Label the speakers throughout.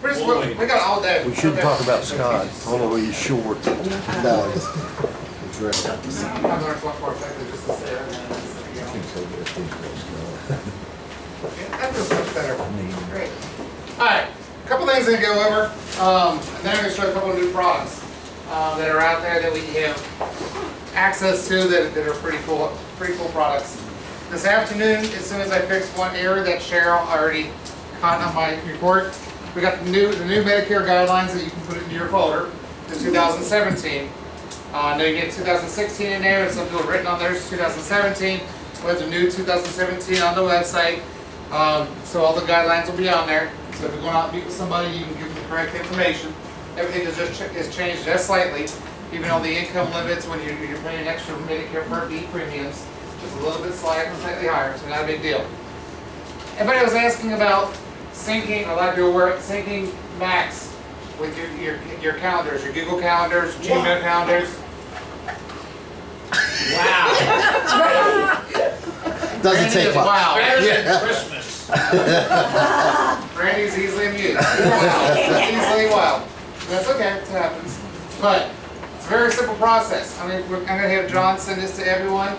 Speaker 1: We got all day.
Speaker 2: We shouldn't talk about Scott, although he's short.
Speaker 3: No. It's great.
Speaker 1: I learned much more effective just to say that. Yeah, that feels much better. Great. All right, a couple things to go over. And then I'm going to show a couple of new products that are out there that we have access to that are pretty cool products. This afternoon, as soon as I fixed one error that Cheryl already caught on my report, we got the new Medicare guidelines that you can put into your folder, the 2017. Now you get 2016 in there, and some people have written on there 2017. We have the new 2017 on the website, so all the guidelines will be on there. So if you're going out and meet with somebody, you can give them the correct information. Everything is changed just slightly, even though the income limits when you're paying extra Medicare Part B premiums, just a little bit slightly higher, so not a big deal. Everybody was asking about syncing, a lot of people were syncing Macs with your calendars, your Google calendars, Gmail calendars. Wow.
Speaker 3: Doesn't take much.
Speaker 1: Wow.
Speaker 3: Yeah.
Speaker 1: Christmas. Randy's easily amused. Wow. Easily wild. That's okay, it happens. But it's a very simple process. I mean, I'm going to have John send this to everyone.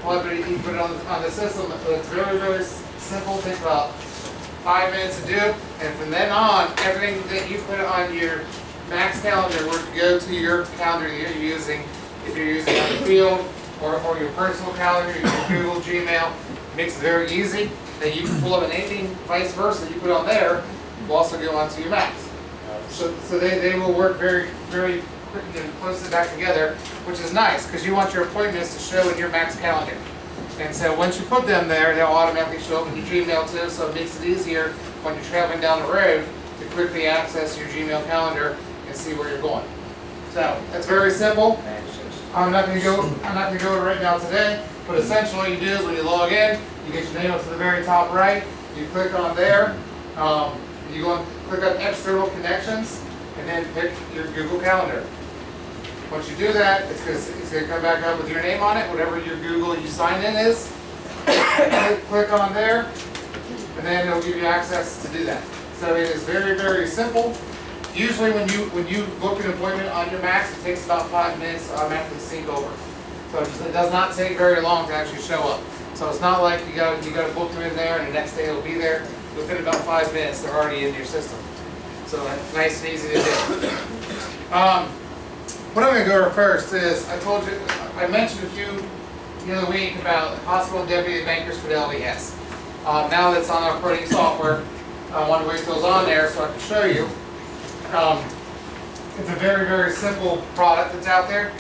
Speaker 1: Probably he put it on the system. But it's very, very simple. Take about 5 minutes to do. And from then on, everything that you put on your Max calendar will go to your calendar that you're using. If you're using on the field or your personal calendar, your Google, Gmail, it makes it very easy. That you can pull up anything, vice versa, you put on there, will also go onto your Macs. So they will work very, very quickly and closely back together, which is nice because you want your appointments to show in your Macs calendar. And so once you put them there, they'll automatically show up in your Gmail too, so it makes it easier when you're traveling down the road to quickly access your Gmail calendar and see where you're going. So that's very simple. I'm not going to go over it right now today, but essentially what you do is when you log in, you get your name up to the very top right, you click on there, you go and click on external connections, and then pick your Google Calendar. Once you do that, it's going to come back up with your name on it, whatever your Google you signed in is. Click on there, and then it'll give you access to do that. So it is very, very simple. Usually when you book an appointment on your Macs, it takes about 5 minutes to automatically sync over. So it does not take very long to actually show up. So it's not like you got to book them in there and the next day it'll be there. Within about 5 minutes, they're already in your system. So that's nice and easy to do. What I'm going to go over first is, I mentioned a few the other week about hospital indemnity that Bankers Fidelity has. Now that's on our quoting software, I want to wait till it's on there so I can show you. It's a very, very simple product that's out there.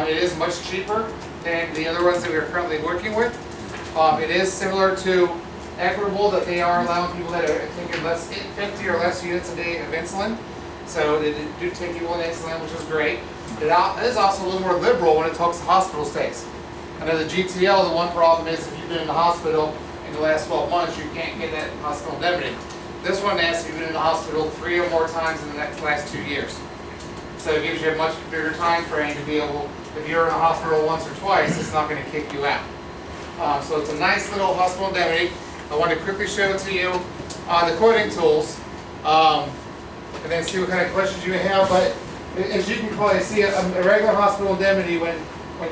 Speaker 1: It is much cheaper than the other ones that we are currently working with. It is similar to Equitable, that they are allowing people that are taking 50 or less units a day of insulin. So they do take people on insulin, which is great. It is also a little more liberal when it talks to hospital stays. I know the GTL, the one problem is if you've been in the hospital in the last 12 months, you can't get that hospital indemnity. This one asks if you've been in the hospital 3 or more times in the last 2 years. So it gives you a much bigger time frame to be able, if you're in the hospital once or twice, it's not going to kick you out. So it's a nice little hospital indemnity. I want to quickly show it to you on the quoting tools, and then see what kind of questions you may have. But as you can probably see, a regular hospital indemnity when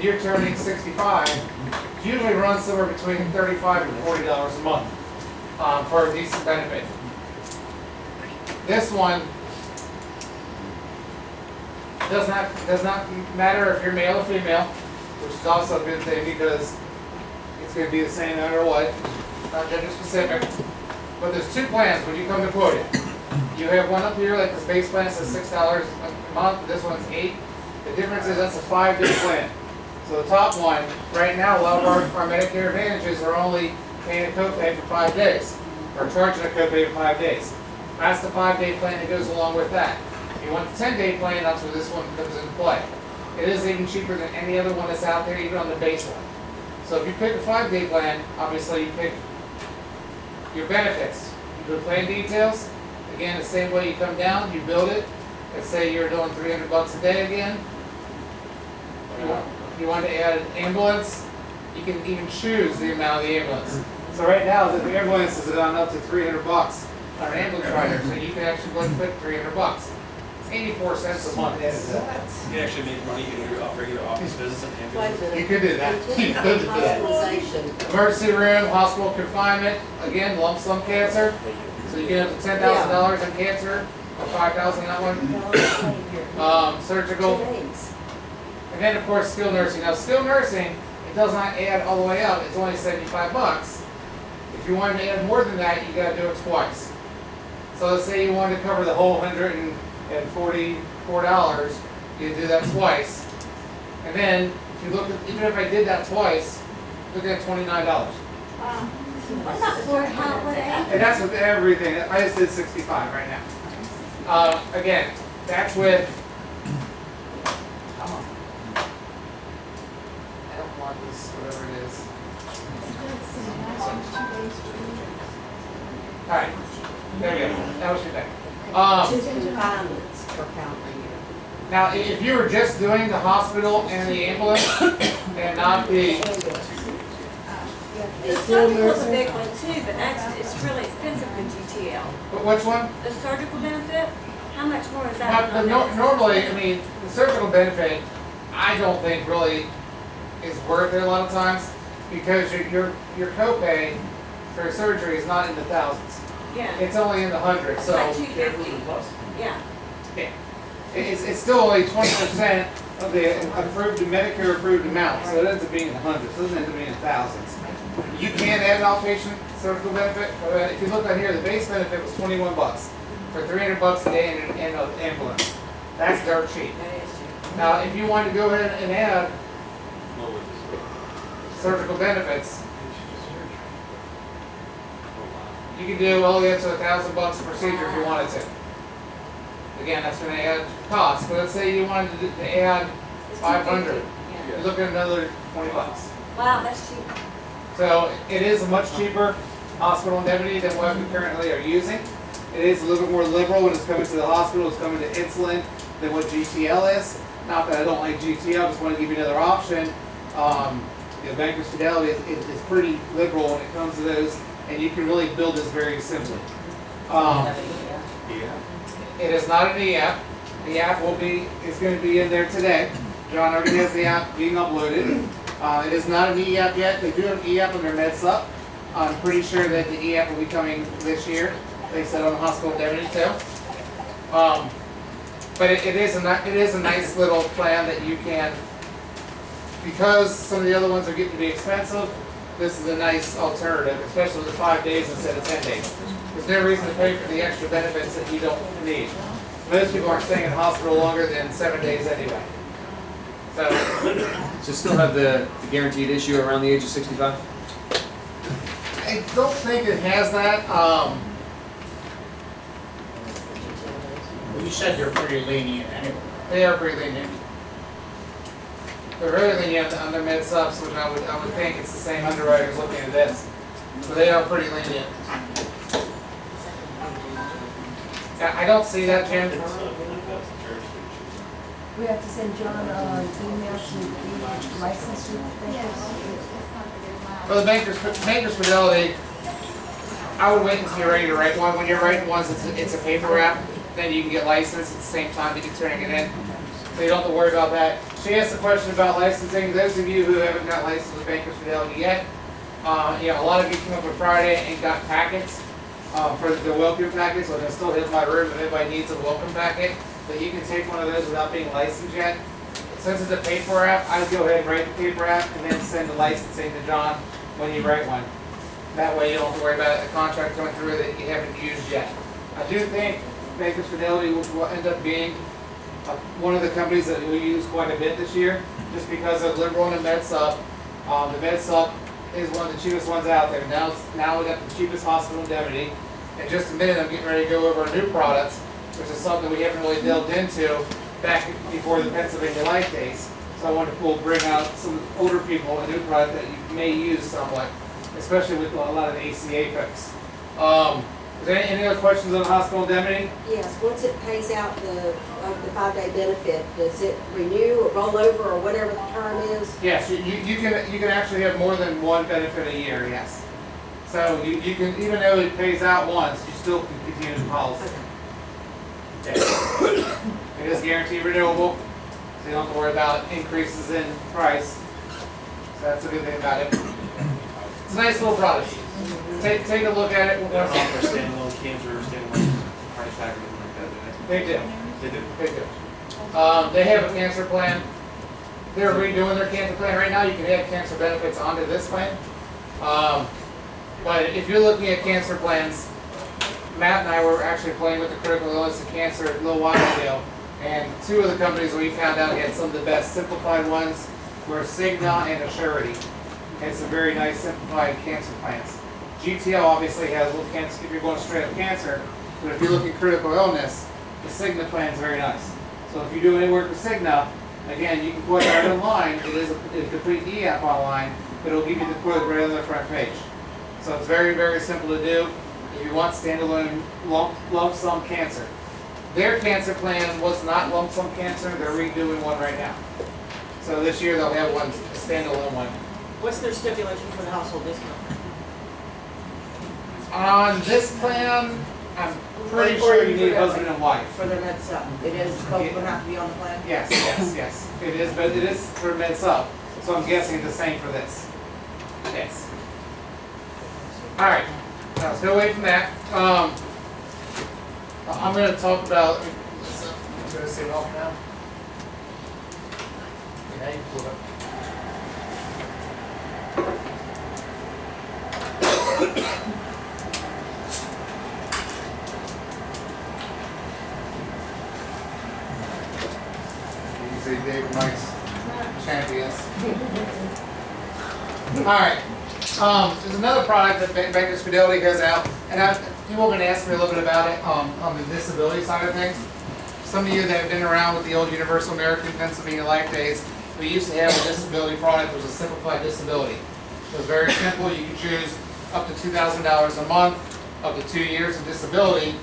Speaker 1: you're turning 65, usually runs somewhere between $35 and $40 a month for a decent benefit. This one does not matter if you're male or female, which is also a good thing because it's going to be the same no matter what. Not gender specific. But there's 2 plans when you come to quote it. You have one up here, like this base plan says $6 a month. This one's $8. The difference is that's a 5-day plan. So the top one, right now, a lot of our Medicare Advantages are only paying a copay for 5 days, or charging a copay for 5 days. That's the 5-day plan that goes along with that. If you want the 10-day plan, that's where this one comes into play. It is even cheaper than any other one that's out there, even on the base one. So if you pick a 5-day plan, obviously you pick your benefits. You go to plan details. Again, the same way you come down, you build it. Let's say you're doing $300 a day again. You want to add an ambulance, you can even choose the amount of the ambulance. So right now, the ambulance is on up to $300. on an ambulance rider, so you can actually go and put $300. It's 84 cents a month.
Speaker 4: You can actually make money in your regular office business and ambulance.
Speaker 1: You could do that. You could do that.
Speaker 5: Hospitalization.
Speaker 1: Emergency room, hospital confinement, again, lump sum cancer. So you get up to $10,000 in cancer, or $5,000 that one. Surgical, and then of course skilled nursing. Now skilled nursing, it does not add all the way up. It's only $75. If you wanted to add more than that, you got to do it twice. So let's say you wanted to cover the whole $144, you do that twice. And then if you look at, even if I did that twice, look at $29.
Speaker 5: For how, what age?
Speaker 1: And that's with everything. I just did 65 right now. Again, that's with. Come on. I don't want this, whatever it is. All right, there we go. That was your thing.
Speaker 5: Two confinements per calendar year.
Speaker 1: Now, if you were just doing the hospital and the ambulance, and not the.
Speaker 6: The surgical's a big one too, but it's really expensive for GTL.
Speaker 1: But which one?
Speaker 6: The surgical benefit, how much more is that?
Speaker 1: Normally, I mean, the surgical benefit, I don't think really is worth it a lot of times, because your copay for surgery is not in the thousands.
Speaker 6: Yeah,
Speaker 1: It's only in the hundreds, so.
Speaker 6: like $250. Yeah.
Speaker 1: Yeah. It's still only 20% of the approved, Medicare approved amount, so it ends up being in the hundreds, it doesn't end up being in thousands. You can add an outpatient surgical benefit, but if you look on here, the base benefit was $21 for $300 a day in an ambulance. That's dirt cheap.
Speaker 6: That is cheap.
Speaker 1: Now, if you want to go ahead and add surgical benefits, you can do all the way up to $1,000 a procedure if you wanted to. Again, that's going to add cost. But let's say you wanted to add
Speaker 6: It's
Speaker 1: 500.
Speaker 6: $250. Yeah.
Speaker 1: You're looking at another $20.
Speaker 6: Wow, that's cheap.
Speaker 1: So it is a much cheaper hospital indemnity than what we currently are using. It is a little bit more liberal when it's coming to the hospital, it's coming to insulin than what GTL is. Not that I don't like GTL, I just want to give you another option. Bankers Fidelity is pretty liberal when it comes to those, and you can really build this very simply. It is not an e-app. The app is going to be in there today. John already has the app being uploaded. It is not an e-app yet. They do have an e-app on their MedSup. I'm pretty sure that the e-app will be coming this year. They said on the hospital indemnity too. But it is a nice little plan that you can, because some of the other ones are getting to be expensive. This is a nice alternative, especially with the 5 days instead of 10 days. There's no reason to pay for the extra benefits that you don't need. Most people aren't staying in the hospital longer than 7 days anyway.
Speaker 7: So still have the guaranteed issue around the age of 65?
Speaker 1: I don't think it has that.
Speaker 8: You said they're pretty lenient anyway.
Speaker 1: They are pretty lenient. They're very lenient on their med subs, which I would think it's the same underwriters looking at this. So they are pretty lenient. Yeah, I don't see that, Jim.
Speaker 9: We have to send John an email to the license with
Speaker 1: For the Bankers Fidelity, I would wait until you're ready to write one. When you're writing ones, it's a paper app. Then you can get licensed at the same time that you're turning it in. So you don't have to worry about that. She asked a question about licensing. Those of you who haven't got licensed with Bankers Fidelity yet, a lot of you came up on Friday and got packets for the welcome packets. So they'll still hit my room if anybody needs a welcome packet. But you can take one of those without being licensed yet. Since it's a paper app, I would go ahead and write the paper app and then send the licensing to John when you write one. That way you don't have to worry about a contract coming through that you haven't used yet. I do think Bankers Fidelity will end up being one of the companies that we use quite a bit this year, just because of liberal and the MedSup. The MedSup is one of the cheapest ones out there. Now we got the cheapest hospital indemnity. In just a minute, I'm getting ready to go over our new products, which is something we haven't really delved into back before the Pennsylvania Life Days. So I wanted to bring out some older people, a new product that you may use somewhat, especially with a lot of the ACA folks. Is there any other questions on hospital indemnity?
Speaker 5: Yes, once it pays out the 5-day benefit, does it renew or roll over or whatever the term is?
Speaker 1: Yes, you can actually have more than one benefit a year, yes. So you can, even though it pays out once, you still can continue the policy. Okay. It is guaranteed renewable, so you don't have to worry about increases in price. So that's a good thing about it. It's a nice little product. Take a look at it.
Speaker 4: They don't offer standalone cancer or standalone heart attack or anything like that,
Speaker 1: They do.
Speaker 4: do they? They do.
Speaker 1: They do. They have a cancer plan. They're redoing their cancer plan right now. You can add cancer benefits onto this plan. But if you're looking at cancer plans, Matt and I were actually playing with the critical illness and cancer a little while ago, and two of the companies we found out had some of the best simplified ones were Cigna and Assurity. Had some very nice simplified cancer plans. GTL obviously has a little cancer if you're going straight up cancer, but if you're looking critical illness, the Cigna plan is very nice. So if you do any work with Cigna, again, you can quote right online. It is a complete e-app online, but it'll give you the quote right on the front page. So it's very, very simple to do. If you want standalone lump sum cancer. Their cancer plan was not lump sum cancer. They're redoing one right now. So this year they'll have one, a standalone one.
Speaker 6: What's their stipulation for the household discount?
Speaker 1: On this plan, I'm pretty sure you need husband and wife.
Speaker 5: For the med sub, it is, both of them have to be on the plan?
Speaker 1: Yes, yes, yes. It is, but it is for med sub. So I'm guessing it's the same for this. Yes. All right. Now let's go away from that. I'm going to talk about. I'm going to say it off now. Okay. Pull it up. You see Dave Mike's champions. All right. There's another product that Bankers Fidelity has out, and people have been asking me a little bit about it on the disability side of things. Some of you that have been around with the old Universal American Pennsylvania Life days, we used to have a disability product. It was a simplified disability. It was very simple. You could choose up to $2,000 a month, up to 2 years of disability.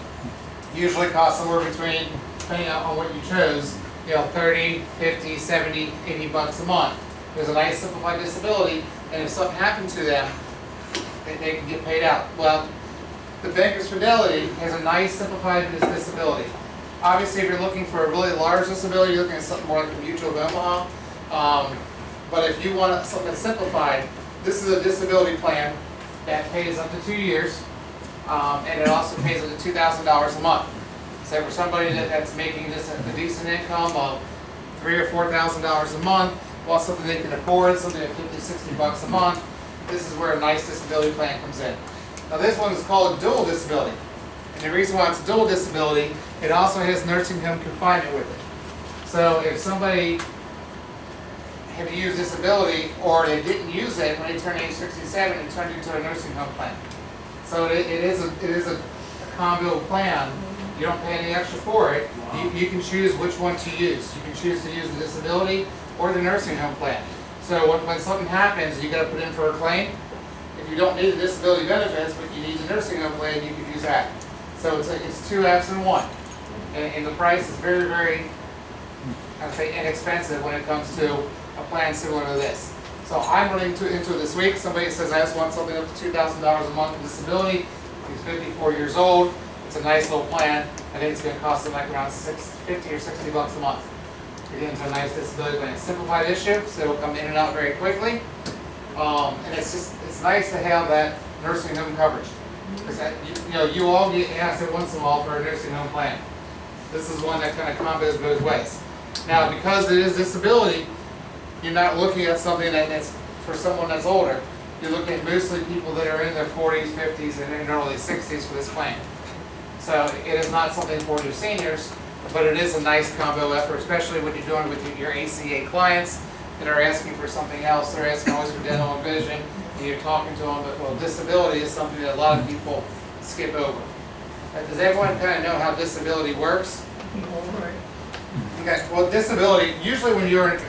Speaker 1: Usually costs somewhere between, depending on what you chose, 30, 50, 70, 80 bucks a month. There's a nice simplified disability, and if something happened to them, they can get paid out. Well, the Bankers Fidelity has a nice simplified disability. Obviously, if you're looking for a really large disability, you're looking at something more like a Mutual of Omaha. But if you want something simplified, this is a disability plan that pays up to 2 years, and it also pays up to $2,000 a month. So for somebody that's making just a decent income of $3,000 or $4,000 a month, wants something they can afford, something at 50, 60 bucks a month, this is where a nice disability plan comes in. Now this one is called dual disability. And the reason why it's dual disability, it also has nursing home confinement with it. So if somebody had to use disability, or they didn't use it when they turned age 67, it turned into a nursing home plan. So it is a combo plan. You don't pay any extra for it. You can choose which one to use. You can choose to use the disability or the nursing home plan. So when something happens, you got to put in for a claim. If you don't need the disability benefits, but you need the nursing home plan, you can use that. So it's two apps in one, and the price is very, very, I'd say, inexpensive when it comes to a plan similar to this. So I'm running into it this week. Somebody says I just want something up to $2,000 a month of disability. He's 54 years old. It's a nice little plan. I think it's going to cost him like around $50 or $60 a month. You're getting into a nice disability plan. It's a simplified issue, so it'll come in and out very quickly. And it's nice to have that nursing home coverage. Because you all get asked it once in a while for a nursing home plan. This is one that kind of combos both ways. Now, because it is disability, you're not looking at something that's for someone that's older. You're looking at mostly people that are in their 40s, 50s, and in their early 60s for this plan. So it is not something for your seniors, but it is a nice combo effort, especially when you're doing with your ACA clients that are asking for something else. They're asking always for dental and vision, and you're talking to them, but well, disability is something that a lot of people skip over. Does everyone kind of know how disability works? Okay, well, disability, usually when you're a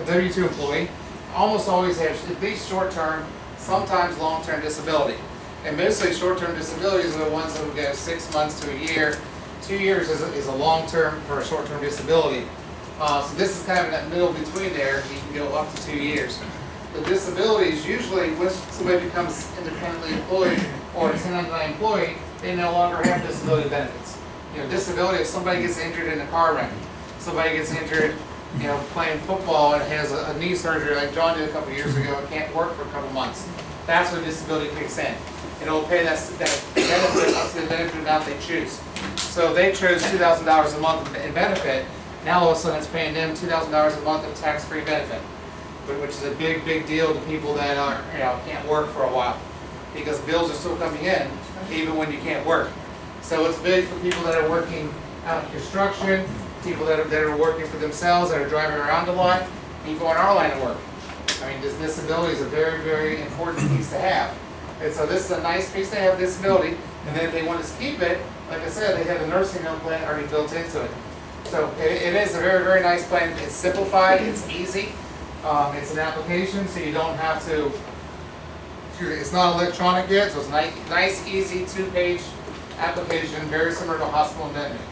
Speaker 1: W-2 employee, almost always have at least short-term, sometimes long-term disability. And mostly short-term disabilities are the ones that will go 6 months to a year. 2 years is a long-term for a short-term disability. So this is kind of in that middle between there. You can go up to 2 years. the disability is usually when somebody becomes independently employed or a 1099 employee, they no longer have disability benefits. You know, disability, if somebody gets injured in a car wreck, somebody gets injured, you know, playing football and has a knee surgery like John did a couple years ago and can't work for a couple months, that's when disability kicks in. It'll pay that benefit up to the benefit amount they choose. So if they chose $2,000 a month in benefit, now all of a sudden it's paying them $2,000 a month of tax-free benefit, which is a big, big deal to people that are, you know, can't work for a while, because bills are still coming in even when you can't work. So it's big for people that are working out in construction, people that are working for themselves, that are driving around a lot, people in our line of work. I mean, this disability is a very, very important piece to have. And so this is a nice piece to have, disability, and then if they want to keep it, like I said, they have a nursing home plan already built into it. So it is a very, very nice plan. It's simplified, it's easy, it's an application, so you don't have to, it's not electronic yet, so it's a nice, easy 2-page application, very similar to a hospital indemnity.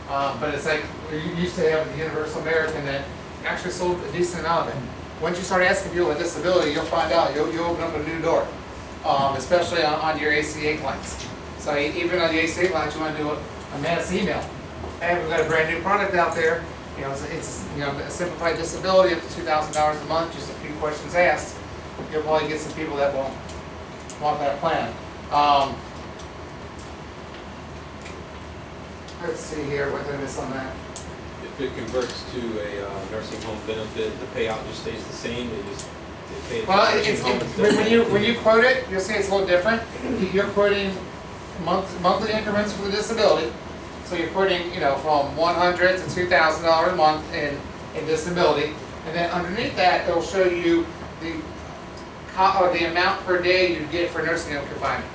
Speaker 1: But it's like we used to have the Universal American that actually sold a decent amount of it. Once you start asking people with disability, you'll find out, you'll open up a new door, especially on your ACA clients. So even on the ACA clients, you want to do a mass email. Hey, we've got a brand new product out there. You know, it's you know, a simplified disability up to $2,000 a month, just a few questions asked. You'll probably get some people that will want that plan. Let's see here, what did I miss on that?
Speaker 4: If it converts to a nursing home benefit, the payout just stays the same, they pay it.
Speaker 1: Well, when you quote it, you'll see it's a little different. You're quoting monthly increments for the disability. So you're quoting, you know, from $100 to $2,000 a month in disability, and then underneath that, it'll show you the amount per day you get for nursing home confinement.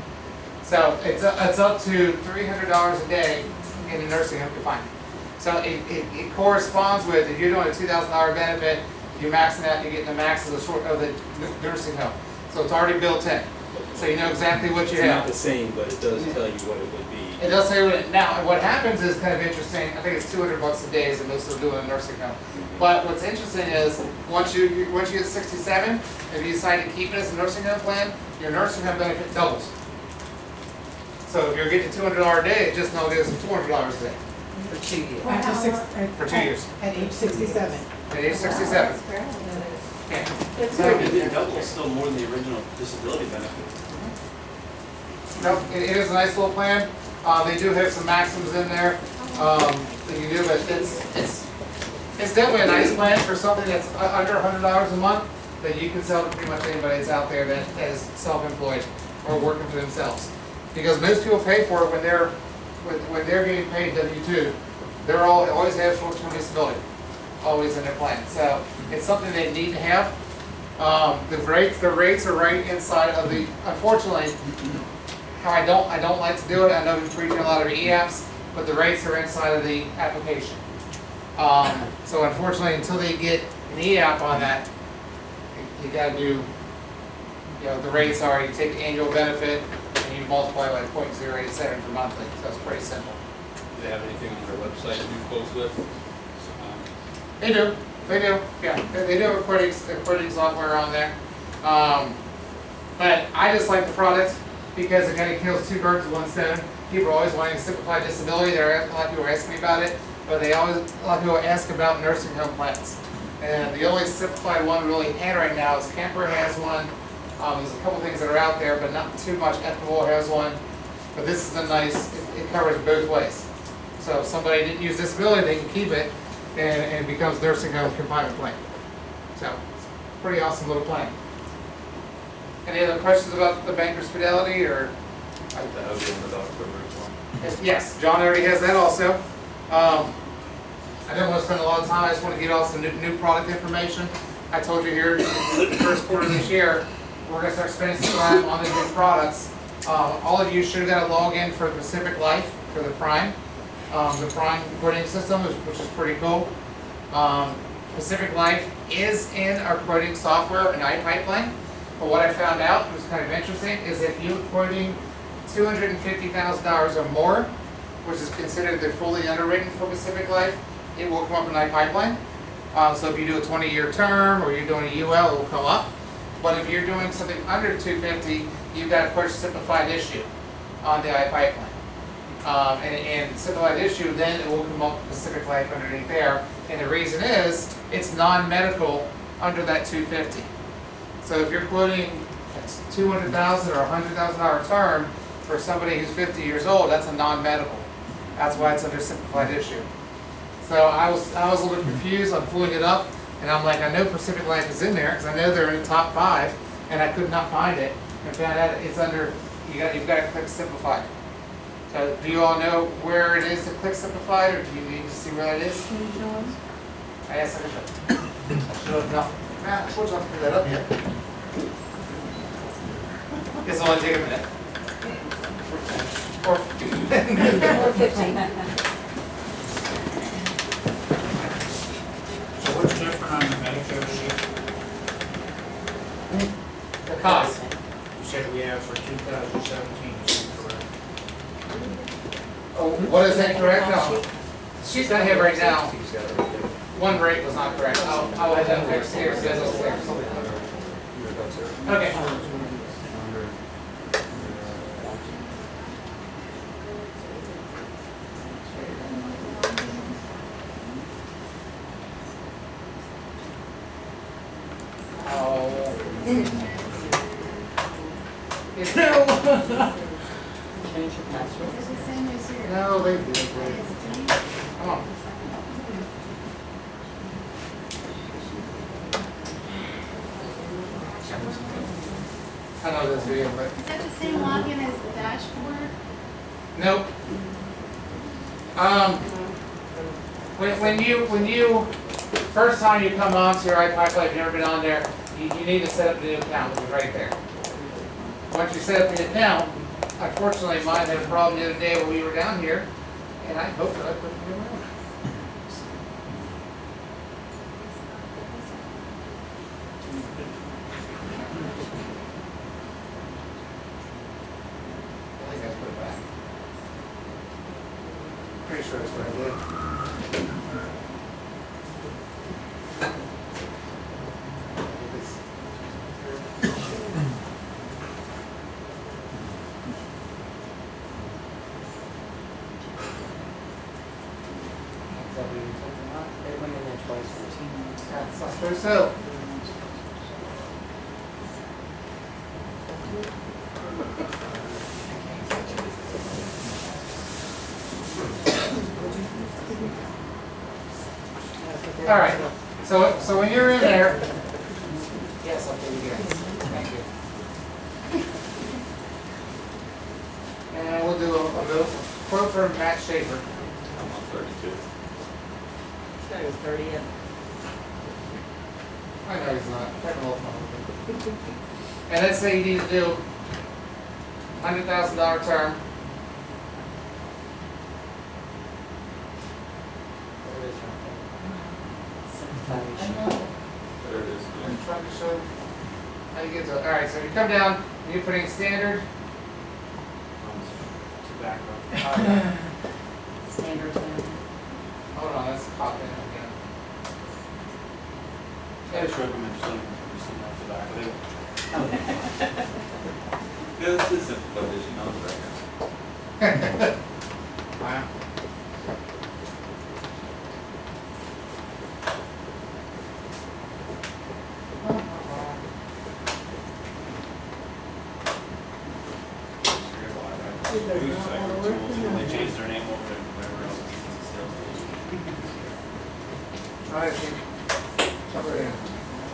Speaker 1: So it's up to $300 a day in a nursing home confinement. So it corresponds with, if you're doing a $2,000 benefit, you're maxing out, you're getting the max of the nursing home. So it's already built in. So you know exactly what you
Speaker 4: It's
Speaker 1: have.
Speaker 4: not the same, but it does tell you what it would be.
Speaker 1: It does say what it, now, what happens is kind of interesting. I think it's $200 a day is the most they'll do in a nursing home. But what's interesting is, once you get 67, if you decide to keep it as a nursing home plan, your nursing home benefit doubles. So if you're getting $200 a day, it just now goes to $400 a day.
Speaker 9: For 2 years.
Speaker 1: For 2 years.
Speaker 9: At age 67.
Speaker 1: At age 67. Yeah.
Speaker 4: It doubles still more than the original disability benefit.
Speaker 1: No, it is a nice little plan. They do have some maxims in there that you do, but it's definitely a nice plan for something that's under $100 a month that you can sell to pretty much anybody that's out there that is self-employed or working for themselves. Because most people pay for it when they're getting paid W-2. They're always have short-term disability, always in their plan. So it's something they need to have. The rates are right inside of the. Unfortunately, how I don't like to do it. I know we're preaching a lot of e-apps, but the rates are inside of the application. So unfortunately, until they get an e-app on that, you got to do. You know, the rates are, you take the annual benefit and you multiply by 0.087 for monthly. So it's pretty simple.
Speaker 4: Do they have anything on their website to do quotes with?
Speaker 1: They do. Yeah, they do have recording software on there. But I just like the product because it kind of kills 2 birds with 1 stone. People are always wanting to simplify disability. A lot of people are asking me about it, but a lot of people ask about nursing home plans. And the only simplified one we really had right now is Kemper has one. There's a couple things that are out there, but not too much. Equitable has one. But this is a nice, it covers both ways. So if somebody didn't use disability, they can keep it, and it becomes nursing home confinement plan. So it's a pretty awesome little plan. Any other questions about the Bankers Fidelity, or?
Speaker 4: The housing and the dog coverage one.
Speaker 1: Yes, John already has that also. I didn't want to spend a lot of time. I just want to get all some new product information. I told you here in the first quarter of this year, we're going to start spending some time on the new products. All of you should have got a login for Pacific Life for the Prime quoting system, which is pretty cool. Pacific Life is in our quoting software and iPipeline. But what I found out was kind of interesting is if you're quoting $250,000 or more, which is considered the fully underwritten for Pacific Life, it will come up in iPipeline. So if you do a 20-year term or you're doing a UL, it will come up. But if you're doing something under 250, you've got to push simplified issue on the I-pipeline. And simplified issue, then it will come up with Pacific Life underneath there. And the reason is, it's non-medical under that 250. So if you're quoting $200,000 or $100,000 term for somebody who's 50 years old, that's a non-medical. That's why it's under simplified issue. So I was a little bit confused on pulling it up, and I'm like, I know Pacific Life is in there because I know they're in the top 5, and I could not find it. And found out it's under. You've got to click simplified. So do you all know where it is to click simplified, or do you need to see where that is? I guess I should have known. Nah, I told you I'll pick that up yet. This will only take a minute. Or
Speaker 5: 415.
Speaker 8: So what's different on the Medicare sheet?
Speaker 1: the cost.
Speaker 8: You said we have for 2017, is that correct?
Speaker 1: Oh, what is that correct? No. She's got here right now. One rate was not correct. I'll have that fixed here. So that's fixed. Okay. Oh. No, they did. Come on. I know this video, but
Speaker 10: Is that the same login as the dashboard?
Speaker 1: nope. When you first time you come on to your iPipeline, if you've never been on there, you need to set up a new account, which is right there. Once you set up the account, unfortunately mine had a problem the other day when we were down here, and I hope that I put the new one. I think I put it back. Pretty sure that's what I did. That's not true, so. All right, so when you're in there, yes, I'll do it again. Thank you. And we'll do a quote from Matt Schaefer.
Speaker 4: I'm on 32.
Speaker 1: I know he's not. Have a little fun. And let's say you need to do $100,000 term.
Speaker 4: There it is.
Speaker 1: I'm trying to show how you get to it. All right, so you come down, you're putting standard.
Speaker 4: Tobacco.
Speaker 9: Standard.
Speaker 1: Hold on, let's pop in again.
Speaker 4: I just recommend just listening off the back of it. Yeah, this is simple, but as you know, the record.
Speaker 1: Wow.
Speaker 4: They changed their name over to whatever else.
Speaker 1: All right, see. Cover it in.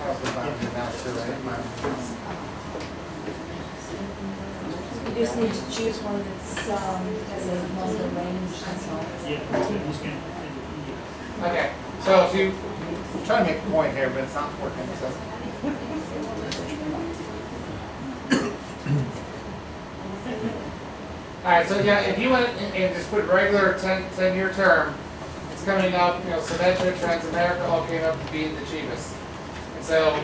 Speaker 1: I'll put mine in now too, right?
Speaker 9: You just need to choose one that's, has a longer range, that's all.
Speaker 1: Okay, so if you, I'm trying to make a point here, but it's not working, so. All right, so yeah, if you went and just put regular 10-year term, it's coming up, Symetra, Transamerica all came up to being the cheapest. And so,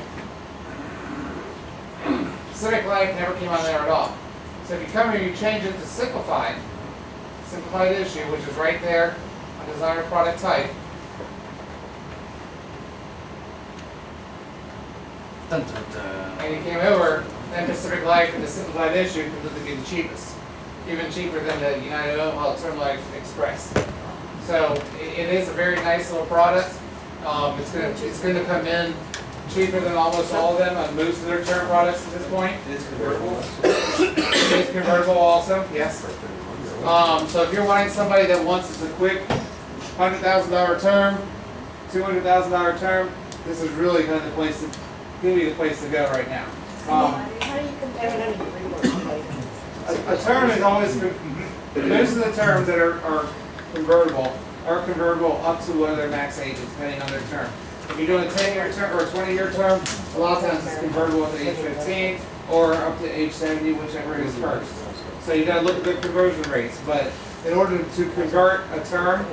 Speaker 1: Pacific Life never came on there at all. So if you come here, you change it to simplified issue, which is right there on desired product type. and you came over, then Pacific Life and the simplified issue could be the cheapest, even cheaper than the United Term Life Express. So it is a very nice little product. It's gonna come in cheaper than almost all of them on most of their term products at this point.
Speaker 4: It is convertible.
Speaker 1: It is convertible also, yes. So if you're wanting somebody that wants just a quick $100,000 term, $200,000 term, this is really gonna be the place to go right now.
Speaker 9: How do you compare them?
Speaker 1: A term is always, most of the terms that are convertible up to one of their max ages, depending on their term. If you're doing a 10-year term or a 20-year term, a lot of times it's convertible up to age 15 or up to age 70, whichever is first. So you gotta look at the conversion rates, but in order to convert a term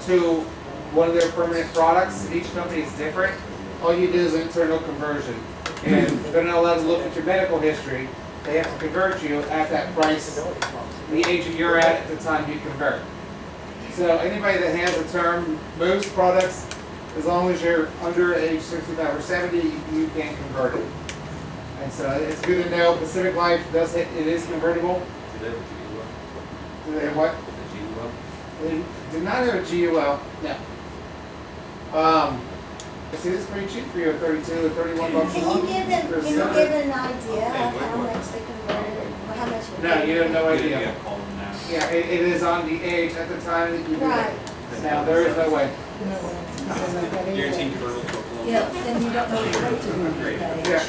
Speaker 1: to one of their permanent products, each company is different. All you do is internal conversion. And they're not allowed to look at your medical history. They have to convert you at that price, the age that you're at the time you convert. So anybody that has a term, most products, as long as you're under age 65 or 70, you can convert it. And so it's good to know Pacific Life it is convertible.
Speaker 4: Do they have a GUL?
Speaker 1: Do they have what?
Speaker 4: A GUL?
Speaker 1: They do not have a GUL, no. See, this is pretty cheap for you at 32 or 31 bucks a month.
Speaker 9: Can you give an idea of how much they converted, or how much?
Speaker 1: No, you have no idea.
Speaker 4: Yeah, call them now.
Speaker 1: Yeah, it is on the age at the time that you do
Speaker 9: Right.
Speaker 1: it. Now, there is no way.
Speaker 4: Guaranteed convertible to a full.
Speaker 9: Yeah, then you don't know what to do with that.
Speaker 1: Yeah.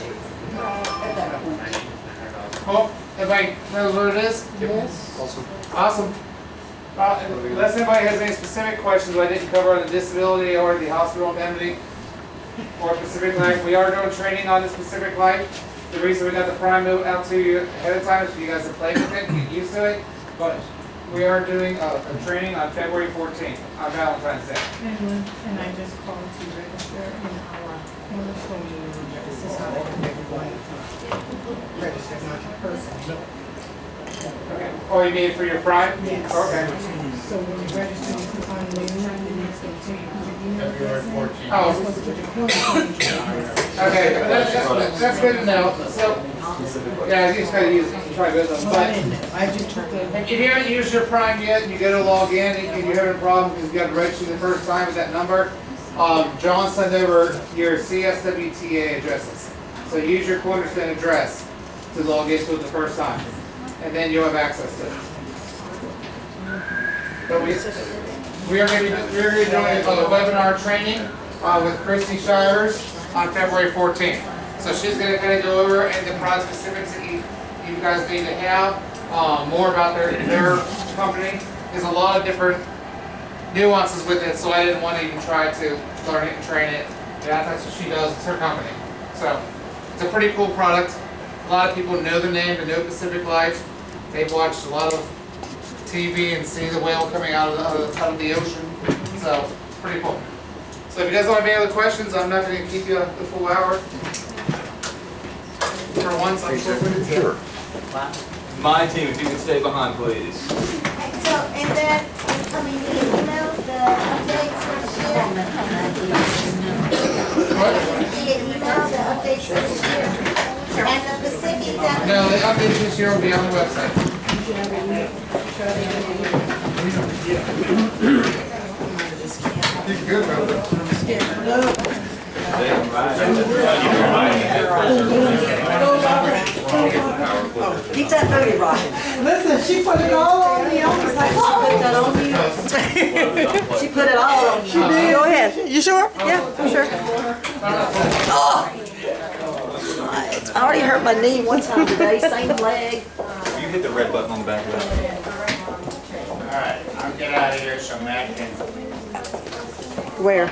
Speaker 9: At that point.
Speaker 1: Cool. Everybody knows what it is?
Speaker 9: Yes.
Speaker 1: Awesome. Unless anybody has any specific questions I didn't cover on the disability or the hospital indemnity or Pacific Life, we are doing training on this Pacific Life. The reason we got the prime note out to you ahead of time is for you guys to play with it, get used to it. But we are doing a training on February 14th, on Valentine's Day.
Speaker 10: And I just called to register in our commercial meeting. This is how they can everyone register, not in person.
Speaker 1: Okay. Oh, you mean for your prime?
Speaker 10: Yes.
Speaker 1: Okay.
Speaker 10: So when you register, you click on the new one, and it's going to take you to your email address.
Speaker 1: Oh.
Speaker 10: You're supposed to put your phone number.
Speaker 1: Okay, that's good to know. So, yeah, you just gotta use, try both of them. But
Speaker 10: I just took the.
Speaker 1: if you haven't used your Prime yet, and you go to log in, and you're having a problem because you got to register the first time with that number, John sent over your CSWTA addresses. So use your Cornerstone address to log into it the first time, and then you'll have access to it. But we are going to be doing a webinar training with Christy Shires on February 14th. So she's going to kind of go over and the product specifics that you guys need to have, more about their company. There's a lot of different nuances with it, so I didn't want to even try to learn it and train it. Yeah, that's what she does. It's her company. So it's a pretty cool product. A lot of people know the name, they know Pacific Life. They've watched a lot of TV and see the whale coming out of the ocean. So it's pretty cool. So if you guys don't have any other questions, I'm not going to keep you the full hour. For once, I'm sure.
Speaker 4: My team, if you could stay behind, please.
Speaker 9: So, and then, coming email, the updates for the year. Via email, the updates for the year. And the Pacific that.
Speaker 1: No, the updates this year will be on the website. You're good, brother.
Speaker 5: Keep that booty rocking.
Speaker 10: Listen, she put it all on me. I was like,
Speaker 5: She put it all on. She did. Go ahead. You sure? Yeah, I'm sure. I already hurt my knee one time today, same leg.
Speaker 4: You hit the red button on the back of that.
Speaker 1: Alright, I'll get out of here so Matt can.
Speaker 5: Where?